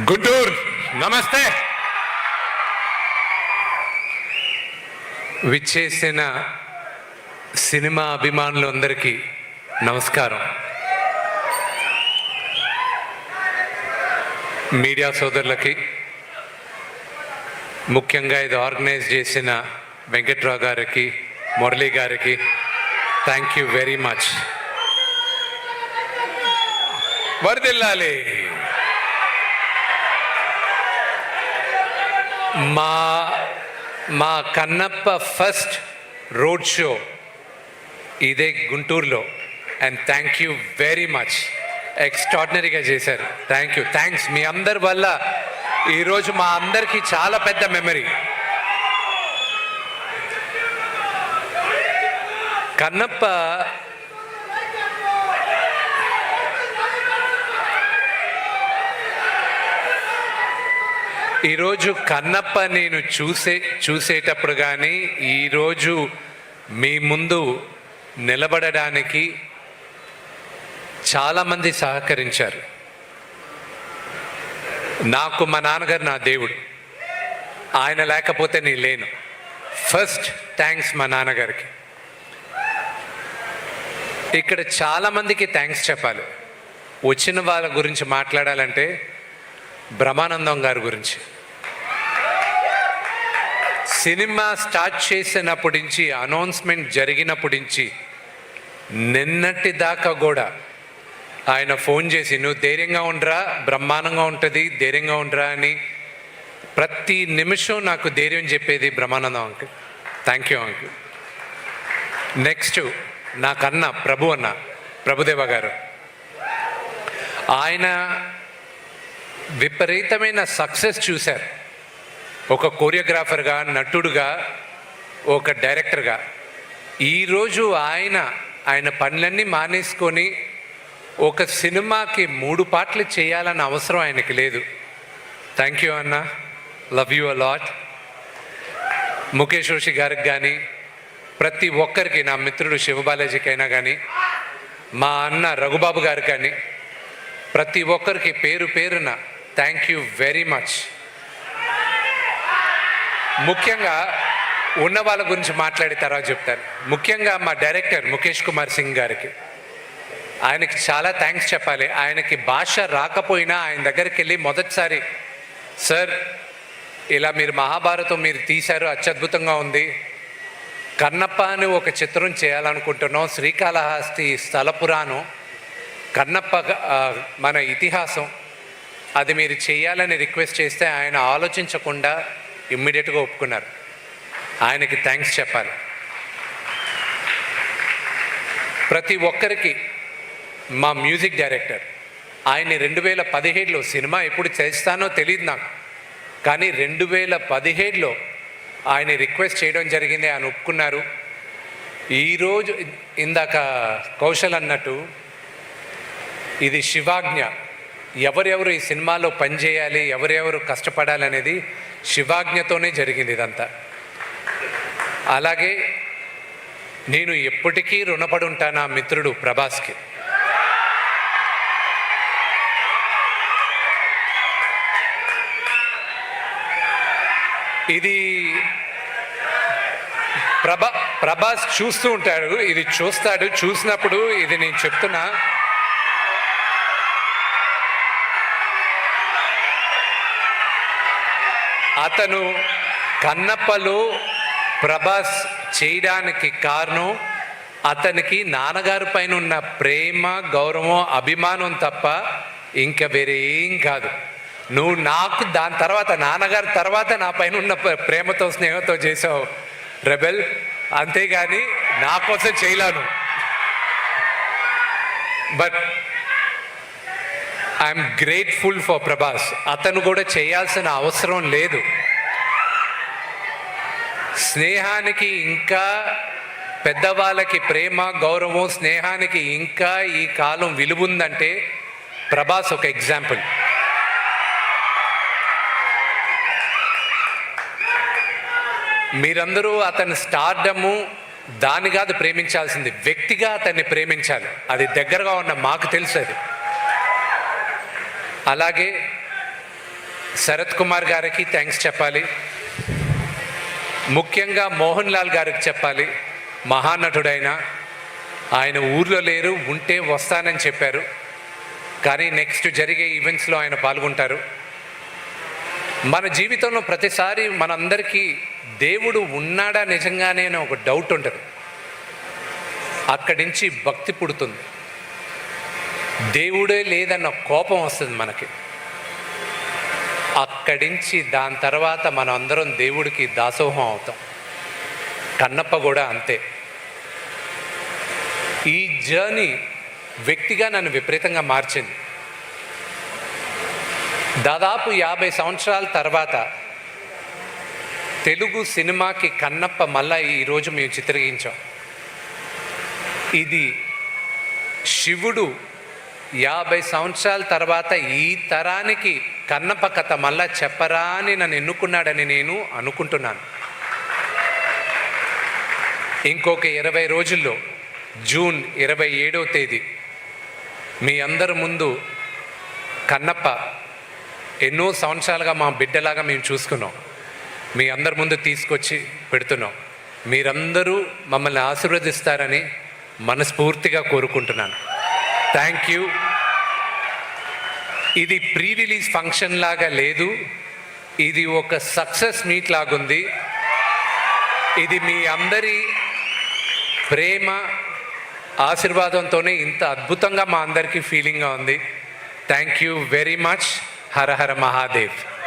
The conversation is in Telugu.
గుంటూరు నమస్తే. విచ్చేసిన సినిమా అభిమానులందరికీ నమస్కారం. మీడియా సోదరులకి, ముఖ్యంగా ఇది ఆర్గనైజ్ చేసిన వెంకట్రావు గారికి, మురళీ గారికి థ్యాంక్ యూ వెరీ మచ్. వరదిల్లాలి. మా కన్నప్ప ఫస్ట్ రోడ్ షో ఇదే గుంటూరులో. And thank you very much. ఎక్స్ట్రాడినరీగా చేశారు. థ్యాంక్స్. మీ అందరి వల్ల ఈరోజు మా అందరికీ చాలా పెద్ద మెమరీ. కన్నప్ప ఈరోజు కన్నప్ప నేను చూసేటప్పుడు కానీ ఈరోజు మీ ముందు నిలబడడానికి చాలామంది సహకరించారు. నాకు మా నాన్నగారు నా దేవుడు. ఆయన లేకపోతే నేను లేను. ఫస్ట్ థ్యాంక్స్ మా నాన్నగారికి. ఇక్కడ చాలామందికి థ్యాంక్స్ చెప్పాలి. వచ్చిన వాళ్ళ గురించి మాట్లాడాలంటే బ్రహ్మానందం గారి గురించి. సినిమా స్టార్ట్ చేసినప్పటి నుంచి, అనౌన్స్మెంట్ జరిగినప్పటి నుంచి నిన్నటి దాకా కూడా ఆయన ఫోన్ చేసి నువ్వు ధైర్యంగా ఉండరా, బ్రహ్మాండంగా ఉంటుంది, ధైర్యంగా ఉండరా అని ప్రతి నిమిషం నాకు ధైర్యం చెప్పేది Brahmanandam uncle. Thank you uncle. Next నాకన్నా ప్రభుదేవ గారు. ఆయన విపరీతమైన సక్సెస్ చూశారు. ఒక కొరియోగ్రాఫర్గా, నటుడుగా, ఒక డైరెక్టర్గా. ఈరోజు ఆయన పనులన్నీ మానేసుకొని ఒక సినిమాకి 3 పాటలు చేయాలన్న అవసరం ఆయనకి లేదు. థ్యాంక్ యూ అన్న. Love you a lot. Mukesh Roshi గారికి కానీ, ప్రతి ఒక్కరికి, నా మిత్రుడు శివబాలాజీకి అయినా కానీ, మా అన్న రఘుబాబు గారికి కానీ, ప్రతి ఒక్కరికి పేరు పేరున థ్యాంక్ యూ వెరీ మచ్. ముఖ్యంగా ఉన్న వాళ్ళ గురించి మాట్లాడి తర్వాత చెప్తాను. ముఖ్యంగా మా డైరెక్టర్ ముఖేష్ కుమార్ సింగ్ గారికి, ఆయనకి చాలా థ్యాంక్స్ చెప్పాలి. ఆయనకి భాష రాకపోయినా ఆయన దగ్గరికి వెళ్ళి మొదటిసారి, సార్ ఇలా మీరు మహాభారతం మీరు తీశారు, అత్యద్భుతంగా ఉంది, కన్నప్ప అని ఒక చిత్రం చేయాలనుకుంటున్నాం, శ్రీకాళహస్తి స్థల పురాణం, కన్నప్ప మన ఇతిహాసం, అది మీరు చేయాలని రిక్వెస్ట్ చేస్తే ఆయన ఆలోచించకుండా ఇమ్మీడియట్గా ఒప్పుకున్నారు. ఆయనకి థ్యాంక్స్ చెప్పాలి. ప్రతి ఒక్కరికి మా మ్యూజిక్ డైరెక్టర్, ఆయన 2017లో, సినిమా ఎప్పుడు చేస్తానో తెలియదు నాకు, కానీ 2017లో ఆయన రిక్వెస్ట్ చేయడం జరిగింది. ఆయన ఒప్పుకున్నారు. ఈరోజు ఇందాక కౌశల్ అన్నట్టు ఇది శివాజ్ఞ. ఎవరెవరు ఈ సినిమాలో పనిచేయాలి, ఎవరెవరు కష్టపడాలనేది శివాజ్ఞతోనే జరిగింది ఇదంతా. అలాగే నేను ఎప్పటికీ రుణపడి ఉంటాను ఆ మిత్రుడు ప్రభాస్కి. ఇది ప్రభాస్ చూస్తూ ఉంటాడు, ఇది చూస్తాడు. చూసినప్పుడు ఇది నేను చెప్తున్నా, అతను కన్నప్పలో ప్రభాస్ చేయడానికి కారణం అతనికి నాన్నగారి పైన ఉన్న ప్రేమ, గౌరవం, అభిమానం తప్ప ఇంకా వేరే ఏం కాదు. నువ్వు నాకు దాని తర్వాత, నాన్నగారి తర్వాత నా పైన ఉన్న ప్రేమతో, స్నేహంతో చేసావు రెబెల్, అంతేగాని నా కోసం చేయలేను. But I'm grateful for Prabhas. అతను కూడా చేయాల్సిన అవసరం లేదు. స్నేహానికి ఇంకా, పెద్దవాళ్ళకి ప్రేమ, గౌరవం, స్నేహానికి ఇంకా ఈ కాలం విలువ ఉందంటే ప్రభాస్ ఒక ఎగ్జాంపుల్. మీరందరూ అతని స్టార్డము దాన్ని కాదు ప్రేమించాల్సింది, వ్యక్తిగా అతన్ని ప్రేమించాలి. అది దగ్గరగా ఉన్న మాకు తెలుసు. అది అలాగే శరత్ కుమార్ గారికి థ్యాంక్స్ చెప్పాలి. ముఖ్యంగా మోహన్ లాల్ గారికి చెప్పాలి. మహానటుడైన ఆయన ఊర్లో లేరు, ఉంటే వస్తానని చెప్పారు. కానీ నెక్స్ట్ జరిగే ఈవెంట్స్లో ఆయన పాల్గొంటారు. మన జీవితంలో ప్రతిసారి మనందరికీ దేవుడు ఉన్నాడా నిజంగానే అని ఒక డౌట్ ఉంటుంది. అక్కడి నుంచి భక్తి పుడుతుంది. దేవుడే లేదన్న కోపం వస్తుంది మనకి. అక్కడి నుంచి దాని తర్వాత మనం అందరం దేవుడికి దాసోహం అవుతాం. కన్నప్ప కూడా అంతే. ఈ జర్నీ వ్యక్తిగా నన్ను విపరీతంగా మార్చింది. దాదాపు 50 సంవత్సరాల తర్వాత తెలుగు సినిమాకి కన్నప్ప మళ్ళా ఈరోజు మేము చిత్రీకరించాం. ఇది శివుడు 50 సంవత్సరాల తర్వాత ఈ తరానికి కన్నప్ప కథ మళ్ళా చెప్పరా అని నన్ను ఎన్నుకున్నాడని నేను అనుకుంటున్నాను. ఇంకొక 20 రోజుల్లో జూన్ 27వ తేదీ మీ అందరి ముందు కన్నప్ప ఎన్నో సంవత్సరాలుగా మా బిడ్డలాగా మేము చూసుకున్నాం. మీ అందరి ముందు తీసుకొచ్చి పెడుతున్నాం. మీరందరూ మమ్మల్ని ఆశీర్వదిస్తారని మనస్ఫూర్తిగా కోరుకుంటున్నాను. Thank you. ఇది ప్రీ రిలీజ్ ఫంక్షన్ లాగా లేదు, ఇది ఒక సక్సెస్ మీట్ లాగుంది. ఇది మీ అందరి ప్రేమ ఆశీర్వాదంతోనే ఇంత అద్భుతంగా మా అందరికీ ఫీలింగ్గా ఉంది. Thank you very much. Har Har Mahadev.